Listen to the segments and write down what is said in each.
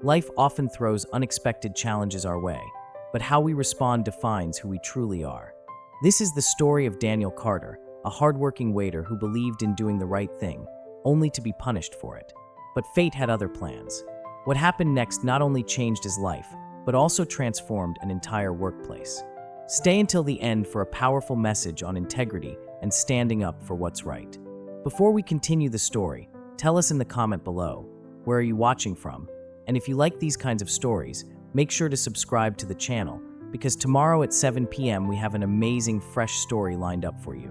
Life often throws unexpected challenges our way, but how we respond defines who we truly are. This is the story of Daniel Carter, a hardworking waiter who believed in doing the right thing, only to be punished for it. But fate had other plans. What happened next not only changed his life, but also transformed an entire workplace. Stay until the end for a powerful message on integrity and standing up for what's right. Before we continue the story, tell us in the comment below, where are you watching from? And if you like these kinds of stories, make sure to subscribe to the channel, because tomorrow at 7 p.m. we have an amazing fresh story lined up for you.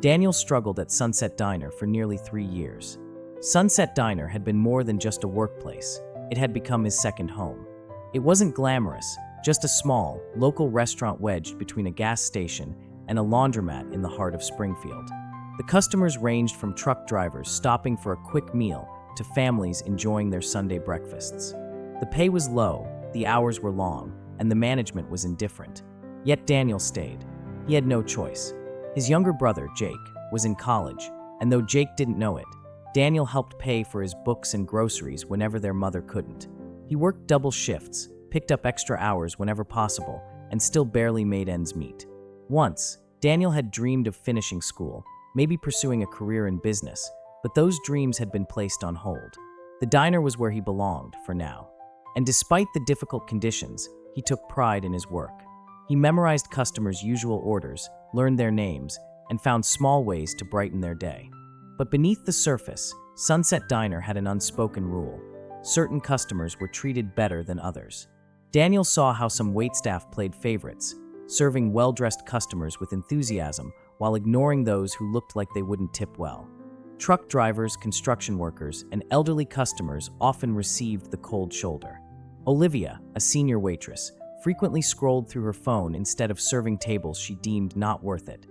Daniel struggled at Sunset Diner for nearly 3 years. Sunset Diner had been more than just a workplace. It had become his second home. It wasn't glamorous, just a small, local restaurant wedged between a gas station and a laundromat in the heart of Springfield. The customers ranged from truck drivers stopping for a quick meal to families enjoying their Sunday breakfasts. The pay was low, the hours were long, and the management was indifferent. Yet Daniel stayed. He had no choice. His younger brother, Jake, was in college, and though Jake didn't know it, Daniel helped pay for his books and groceries whenever their mother couldn't. He worked double shifts, picked up extra hours whenever possible, and still barely made ends meet. Once, Daniel had dreamed of finishing school, maybe pursuing a career in business, but those dreams had been placed on hold. The diner was where he belonged, for now. And despite the difficult conditions, he took pride in his work. He memorized customers' usual orders, learned their names, and found small ways to brighten their day. But beneath the surface, Sunset Diner had an unspoken rule. Certain customers were treated better than others. Daniel saw how some waitstaff played favorites, serving well-dressed customers with enthusiasm while ignoring those who looked like they wouldn't tip well. Truck drivers, construction workers, and elderly customers often received the cold shoulder. Olivia, a senior waitress, frequently scrolled through her phone instead of serving tables she deemed not worth it.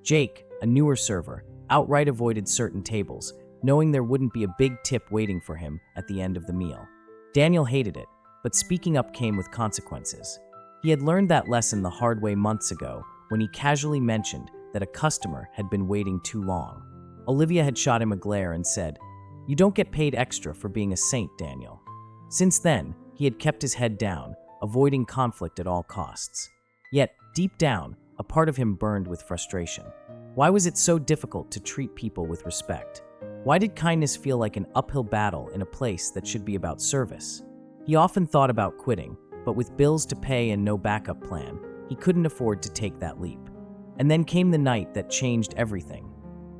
Jake, a newer server, outright avoided certain tables, knowing there wouldn't be a big tip waiting for him at the end of the meal. Daniel hated it, but speaking up came with consequences. He had learned that lesson the hard way months ago when he casually mentioned that a customer had been waiting too long. Olivia had shot him a glare and said, "You don't get paid extra for being a saint, Daniel." Since then, he had kept his head down, avoiding conflict at all costs. Yet, deep down, a part of him burned with frustration. Why was it so difficult to treat people with respect? Why did kindness feel like an uphill battle in a place that should be about service? He often thought about quitting, but with bills to pay and no backup plan, he couldn't afford to take that leap. And then came the night that changed everything.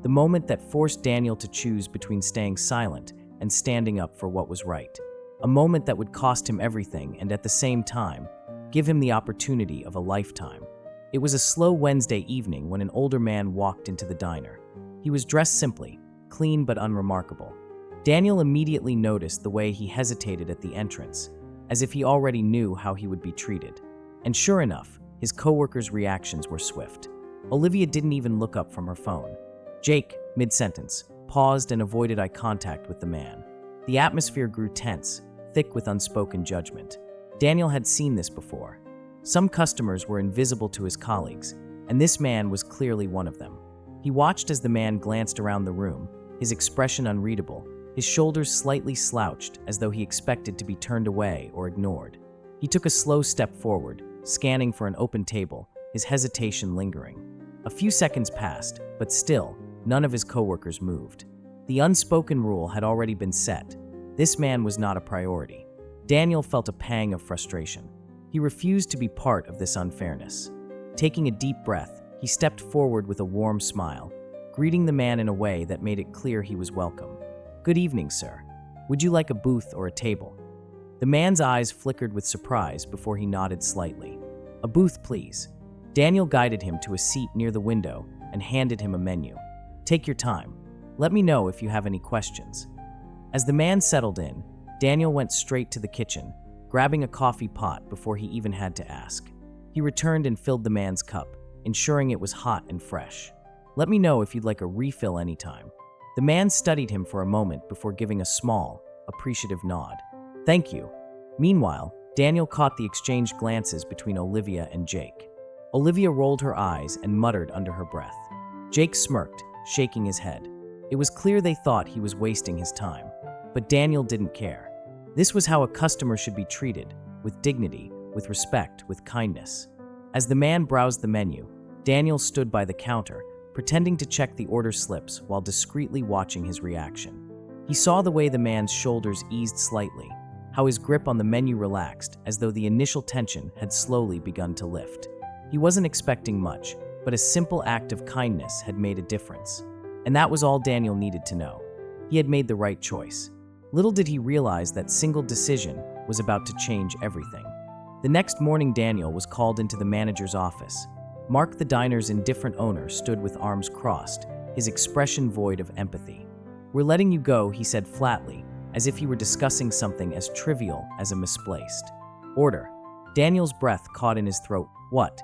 The moment that forced Daniel to choose between staying silent and standing up for what was right. A moment that would cost him everything and at the same time, give him the opportunity of a lifetime. It was a slow Wednesday evening when an older man walked into the diner. He was dressed simply, clean but unremarkable. Daniel immediately noticed the way he hesitated at the entrance, as if he already knew how he would be treated. And sure enough, his coworkers' reactions were swift. Olivia didn't even look up from her phone. Jake, mid-sentence, paused and avoided eye contact with the man. The atmosphere grew tense, thick with unspoken judgment. Daniel had seen this before. Some customers were invisible to his colleagues, and this man was clearly one of them. He watched as the man glanced around the room, his expression unreadable, his shoulders slightly slouched as though he expected to be turned away or ignored. He took a slow step forward, scanning for an open table, his hesitation lingering. A few seconds passed, but still, none of his coworkers moved. The unspoken rule had already been set. This man was not a priority. Daniel felt a pang of frustration. He refused to be part of this unfairness. Taking a deep breath, he stepped forward with a warm smile, greeting the man in a way that made it clear he was welcome. "Good evening, sir. Would you like a booth or a table?" The man's eyes flickered with surprise before he nodded slightly. "A booth, please." Daniel guided him to a seat near the window and handed him a menu. "Take your time. Let me know if you have any questions." As the man settled in, Daniel went straight to the kitchen, grabbing a coffee pot before he even had to ask. He returned and filled the man's cup, ensuring it was hot and fresh. "Let me know if you'd like a refill anytime." The man studied him for a moment before giving a small, appreciative nod. "Thank you." Meanwhile, Daniel caught the exchanged glances between Olivia and Jake. Olivia rolled her eyes and muttered under her breath. Jake smirked, shaking his head. It was clear they thought he was wasting his time. But Daniel didn't care. This was how a customer should be treated, with dignity, with respect, with kindness. As the man browsed the menu, Daniel stood by the counter, pretending to check the order slips while discreetly watching his reaction. He saw the way the man's shoulders eased slightly, how his grip on the menu relaxed as though the initial tension had slowly begun to lift. He wasn't expecting much, but a simple act of kindness had made a difference. And that was all Daniel needed to know. He had made the right choice. Little did he realize that single decision was about to change everything. The next morning, Daniel was called into the manager's office. Mark, the diner's indifferent owner, stood with arms crossed, his expression void of empathy. "We're letting you go," he said flatly, as if he were discussing something as trivial as a misplaced order. Daniel's breath caught in his throat. What?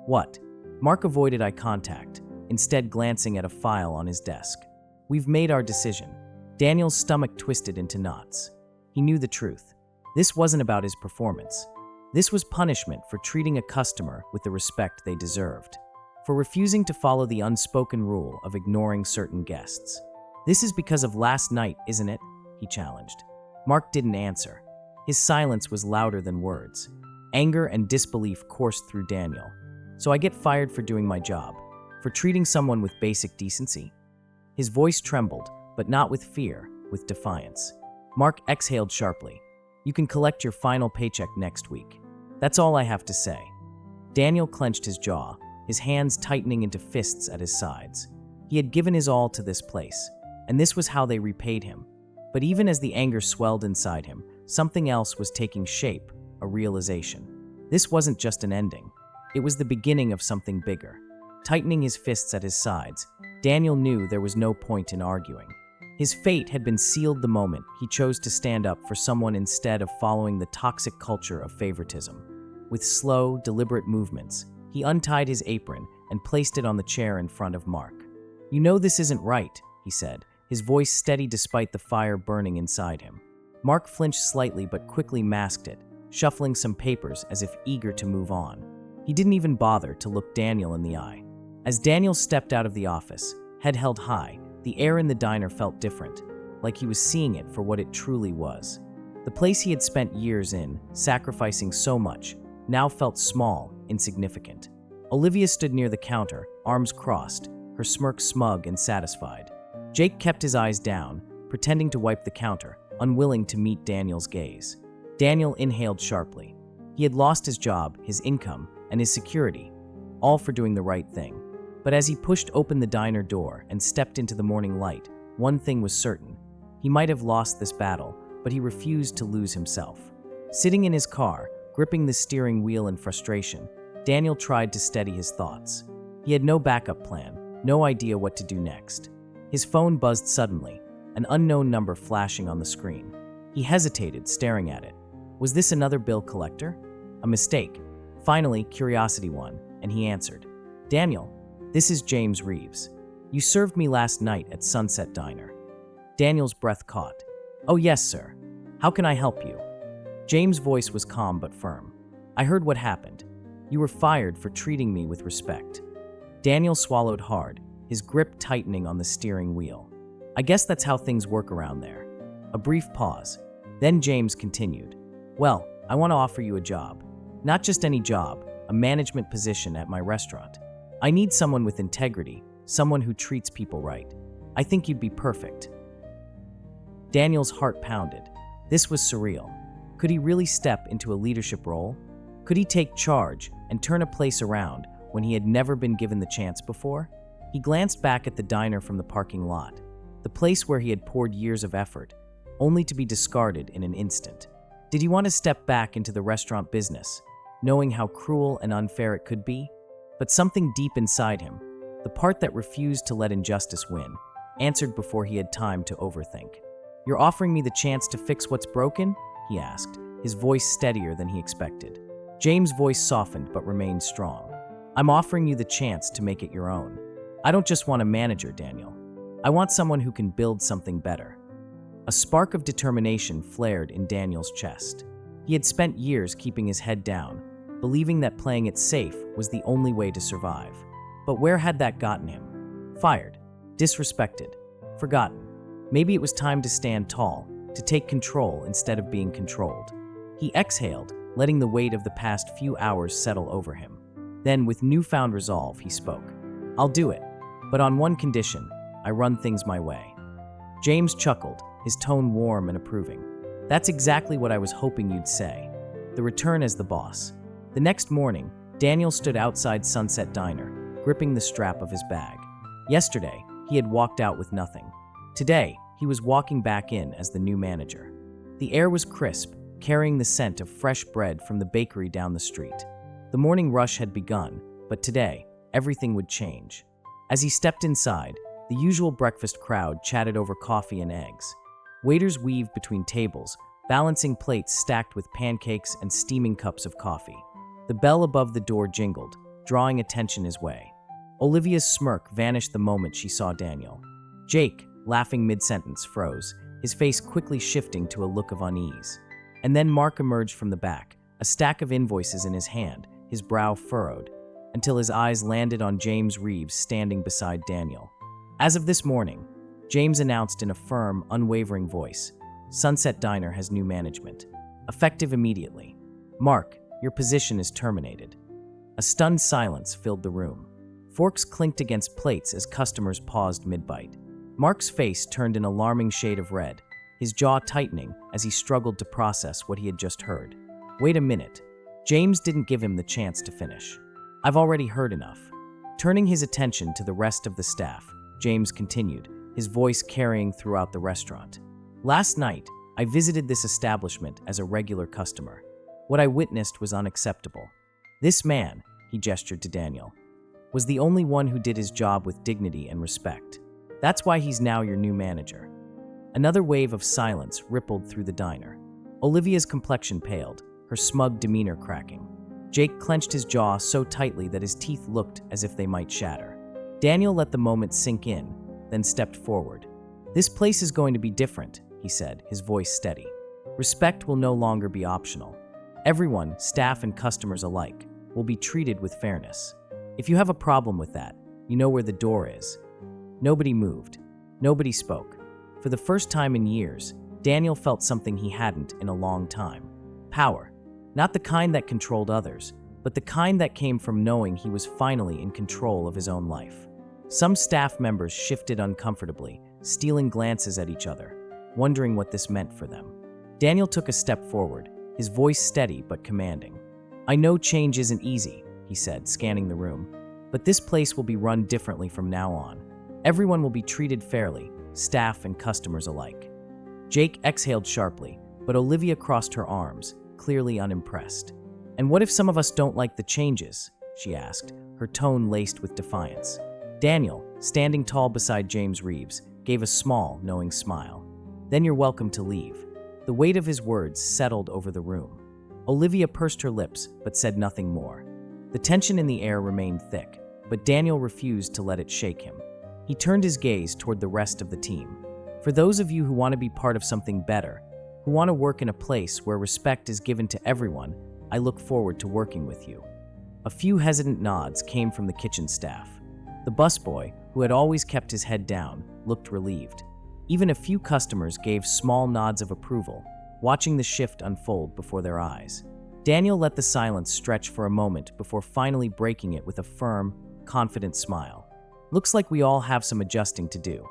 What? Mark avoided eye contact, instead glancing at a file on his desk. "We've made our decision." Daniel's stomach twisted into knots. He knew the truth. This wasn't about his performance. This was punishment for treating a customer with the respect they deserved, for refusing to follow the unspoken rule of ignoring certain guests. "This is because of last night, isn't it?" he challenged. Mark didn't answer. His silence was louder than words. Anger and disbelief coursed through Daniel. "So I get fired for doing my job, for treating someone with basic decency?" His voice trembled, but not with fear, with defiance. Mark exhaled sharply. "You can collect your final paycheck next week. That's all I have to say." Daniel clenched his jaw, his hands tightening into fists at his sides. He had given his all to this place, and this was how they repaid him. But even as the anger swelled inside him, something else was taking shape, a realization. This wasn't just an ending. It was the beginning of something bigger. Tightening his fists at his sides, Daniel knew there was no point in arguing. His fate had been sealed the moment he chose to stand up for someone instead of following the toxic culture of favoritism. With slow, deliberate movements, he untied his apron and placed it on the chair in front of Mark. "You know this isn't right," he said, his voice steady despite the fire burning inside him. Mark flinched slightly but quickly masked it, shuffling some papers as if eager to move on. He didn't even bother to look Daniel in the eye. As Daniel stepped out of the office, head held high, the air in the diner felt different, like he was seeing it for what it truly was. The place he had spent years in, sacrificing so much, now felt small, insignificant. Olivia stood near the counter, arms crossed, her smirk smug and satisfied. Jake kept his eyes down, pretending to wipe the counter, unwilling to meet Daniel's gaze. Daniel inhaled sharply. He had lost his job, his income, and his security, all for doing the right thing. But as he pushed open the diner door and stepped into the morning light, one thing was certain. He might have lost this battle, but he refused to lose himself. Sitting in his car, gripping the steering wheel in frustration, Daniel tried to steady his thoughts. He had no backup plan, no idea what to do next. His phone buzzed suddenly, an unknown number flashing on the screen. He hesitated, staring at it. Was this another bill collector? A mistake. Finally, curiosity won, and he answered. "Daniel, this is James Reeves. You served me last night at Sunset Diner." Daniel's breath caught. "Oh yes, sir. How can I help you?" James' voice was calm but firm. "I heard what happened. You were fired for treating me with respect." Daniel swallowed hard, his grip tightening on the steering wheel. "I guess that's how things work around there." A brief pause. Then James continued. "Well, I want to offer you a job. Not just any job, a management position at my restaurant. I need someone with integrity, someone who treats people right. I think you'd be perfect." Daniel's heart pounded. This was surreal. Could he really step into a leadership role? Could he take charge and turn a place around when he had never been given the chance before? He glanced back at the diner from the parking lot, the place where he had poured years of effort, only to be discarded in an instant. Did he want to step back into the restaurant business, knowing how cruel and unfair it could be? But something deep inside him, the part that refused to let injustice win, answered before he had time to overthink. "You're offering me the chance to fix what's broken?" he asked, his voice steadier than he expected. James' voice softened but remained strong. "I'm offering you the chance to make it your own. I don't just want a manager, Daniel. I want someone who can build something better." A spark of determination flared in Daniel's chest. He had spent years keeping his head down, believing that playing it safe was the only way to survive. But where had that gotten him? Fired, disrespected, forgotten. Maybe it was time to stand tall, to take control instead of being controlled. He exhaled, letting the weight of the past few hours settle over him. Then, with newfound resolve, he spoke. "I'll do it, but on one condition: I run things my way." James chuckled, his tone warm and approving. "That's exactly what I was hoping you'd say." The return as the boss. The next morning, Daniel stood outside Sunset Diner, gripping the strap of his bag. Yesterday, he had walked out with nothing. Today, he was walking back in as the new manager. The air was crisp, carrying the scent of fresh bread from the bakery down the street. The morning rush had begun, but today, everything would change. As he stepped inside, the usual breakfast crowd chatted over coffee and eggs. Waiters weaved between tables, balancing plates stacked with pancakes and steaming cups of coffee. The bell above the door jingled, drawing attention his way. Olivia's smirk vanished the moment she saw Daniel. Jake, laughing mid-sentence, froze, his face quickly shifting to a look of unease. And then Mark emerged from the back, a stack of invoices in his hand, his brow furrowed, until his eyes landed on James Reeves standing beside Daniel. As of this morning, James announced in a firm, unwavering voice, "Sunset Diner has new management. Effective immediately. Mark, your position is terminated." A stunned silence filled the room. Forks clinked against plates as customers paused mid-bite. Mark's face turned an alarming shade of red, his jaw tightening as he struggled to process what he had just heard. "Wait a minute." James didn't give him the chance to finish. "I've already heard enough." Turning his attention to the rest of the staff, James continued, his voice carrying throughout the restaurant. "Last night, I visited this establishment as a regular customer. What I witnessed was unacceptable. This man," he gestured to Daniel, "was the only one who did his job with dignity and respect. That's why he's now your new manager." Another wave of silence rippled through the diner. Olivia's complexion paled, her smug demeanor cracking. Jake clenched his jaw so tightly that his teeth looked as if they might shatter. Daniel let the moment sink in, then stepped forward. "This place is going to be different," he said, his voice steady. "Respect will no longer be optional. Everyone, staff and customers alike, will be treated with fairness. If you have a problem with that, you know where the door is." Nobody moved. Nobody spoke. For the first time in years, Daniel felt something he hadn't in a long time. Power. Not the kind that controlled others, but the kind that came from knowing he was finally in control of his own life. Some staff members shifted uncomfortably, stealing glances at each other, wondering what this meant for them. Daniel took a step forward, his voice steady but commanding. "I know change isn't easy," he said, scanning the room, "but this place will be run differently from now on. Everyone will be treated fairly, staff and customers alike." Jake exhaled sharply, but Olivia crossed her arms, clearly unimpressed. "And what if some of us don't like the changes?" she asked, her tone laced with defiance. Daniel, standing tall beside James Reeves, gave a small, knowing smile. "Then you're welcome to leave." The weight of his words settled over the room. Olivia pursed her lips, but said nothing more. The tension in the air remained thick, but Daniel refused to let it shake him. He turned his gaze toward the rest of the team. "For those of you who want to be part of something better, who want to work in a place where respect is given to everyone, I look forward to working with you." A few hesitant nods came from the kitchen staff. The busboy, who had always kept his head down, looked relieved. Even a few customers gave small nods of approval, watching the shift unfold before their eyes. Daniel let the silence stretch for a moment before finally breaking it with a firm, confident smile. "Looks like we all have some adjusting to do.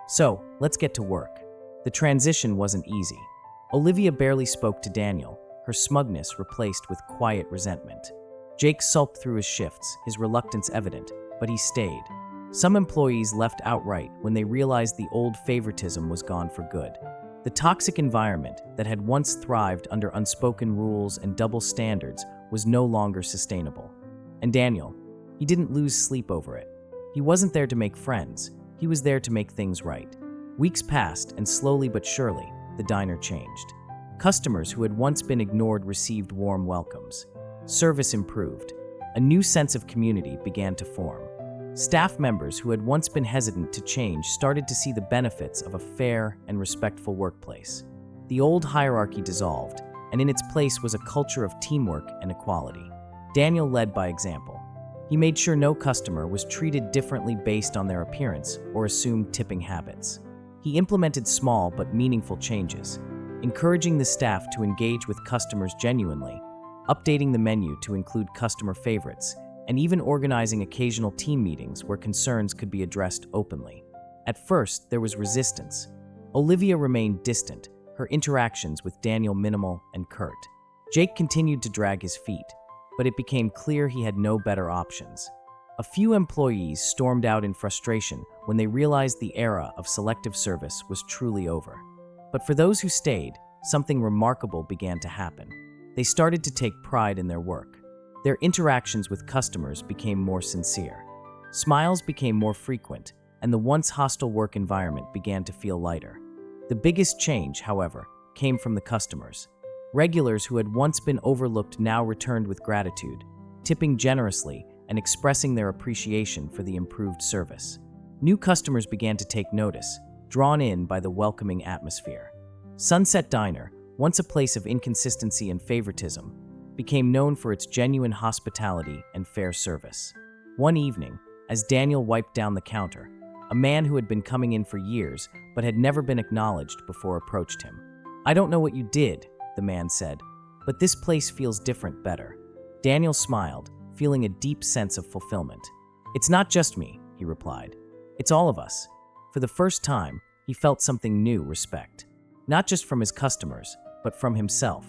So, let's get to work." The transition wasn't easy. Olivia barely spoke to Daniel, her smugness replaced with quiet resentment. Jake sulked through his shifts, his reluctance evident, but he stayed. Some employees left outright when they realized the old favoritism was gone for good. The toxic environment that had once thrived under unspoken rules and double standards was no longer sustainable. And Daniel, he didn't lose sleep over it. He wasn't there to make friends, he was there to make things right. Weeks passed, and slowly but surely, the diner changed. Customers who had once been ignored received warm welcomes. Service improved. A new sense of community began to form. Staff members who had once been hesitant to change started to see the benefits of a fair and respectful workplace. The old hierarchy dissolved, and in its place was a culture of teamwork and equality. Daniel led by example. He made sure no customer was treated differently based on their appearance or assumed tipping habits. He implemented small but meaningful changes, encouraging the staff to engage with customers genuinely, updating the menu to include customer favorites, and even organizing occasional team meetings where concerns could be addressed openly. At first, there was resistance. Olivia remained distant, her interactions with Daniel minimal and curt. Jake continued to drag his feet, but it became clear he had no better options. A few employees stormed out in frustration when they realized the era of selective service was truly over. But for those who stayed, something remarkable began to happen. They started to take pride in their work. Their interactions with customers became more sincere. Smiles became more frequent, and the once hostile work environment began to feel lighter. The biggest change, however, came from the customers. Regulars who had once been overlooked now returned with gratitude, tipping generously and expressing their appreciation for the improved service. New customers began to take notice, drawn in by the welcoming atmosphere. Sunset Diner, once a place of inconsistency and favoritism, became known for its genuine hospitality and fair service. One evening, as Daniel wiped down the counter, a man who had been coming in for years but had never been acknowledged before approached him. "I don't know what you did," the man said, "but this place feels different better." Daniel smiled, feeling a deep sense of fulfillment. "It's not just me," he replied. "It's all of us." For the first time, he felt something new: respect. Not just from his customers, but from himself.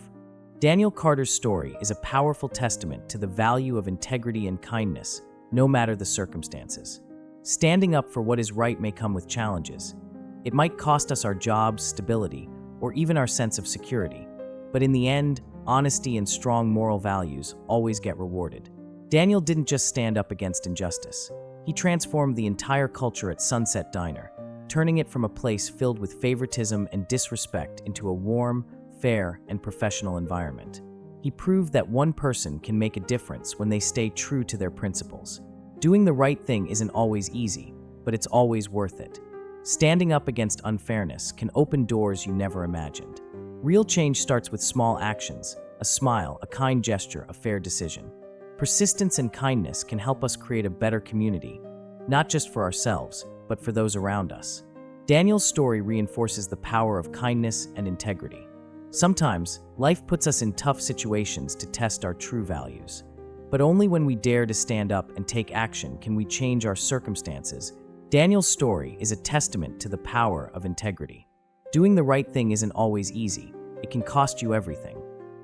Daniel Carter's story is a powerful testament to the value of integrity and kindness, no matter the circumstances. Standing up for what is right may come with challenges. It might cost us our jobs, stability, or even our sense of security. But in the end, honesty and strong moral values always get rewarded. Daniel didn't just stand up against injustice. He transformed the entire culture at Sunset Diner, turning it from a place filled with favoritism and disrespect into a warm, fair, and professional environment. He proved that one person can make a difference when they stay true to their principles. Doing the right thing isn't always easy, but it's always worth it. Standing up against unfairness can open doors you never imagined. Real change starts with small actions: a smile, a kind gesture, a fair decision. Persistence and kindness can help us create a better community, not just for ourselves, but for those around us. Daniel's story reinforces the power of kindness and integrity. Sometimes, life puts us in tough situations to test our true values. But only when we dare to stand up and take action can we change our circumstances. Daniel's story is a testament to the power of integrity. Doing the right thing isn't always easy. It can cost you everything.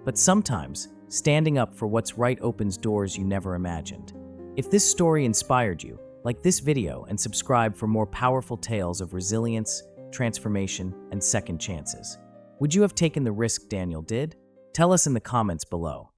But sometimes, standing up for what's right opens doors you never imagined. If this story inspired you, like this video and subscribe for more powerful tales of resilience, transformation, and second chances. Would you have taken the risk Daniel did? Tell us in the comments below.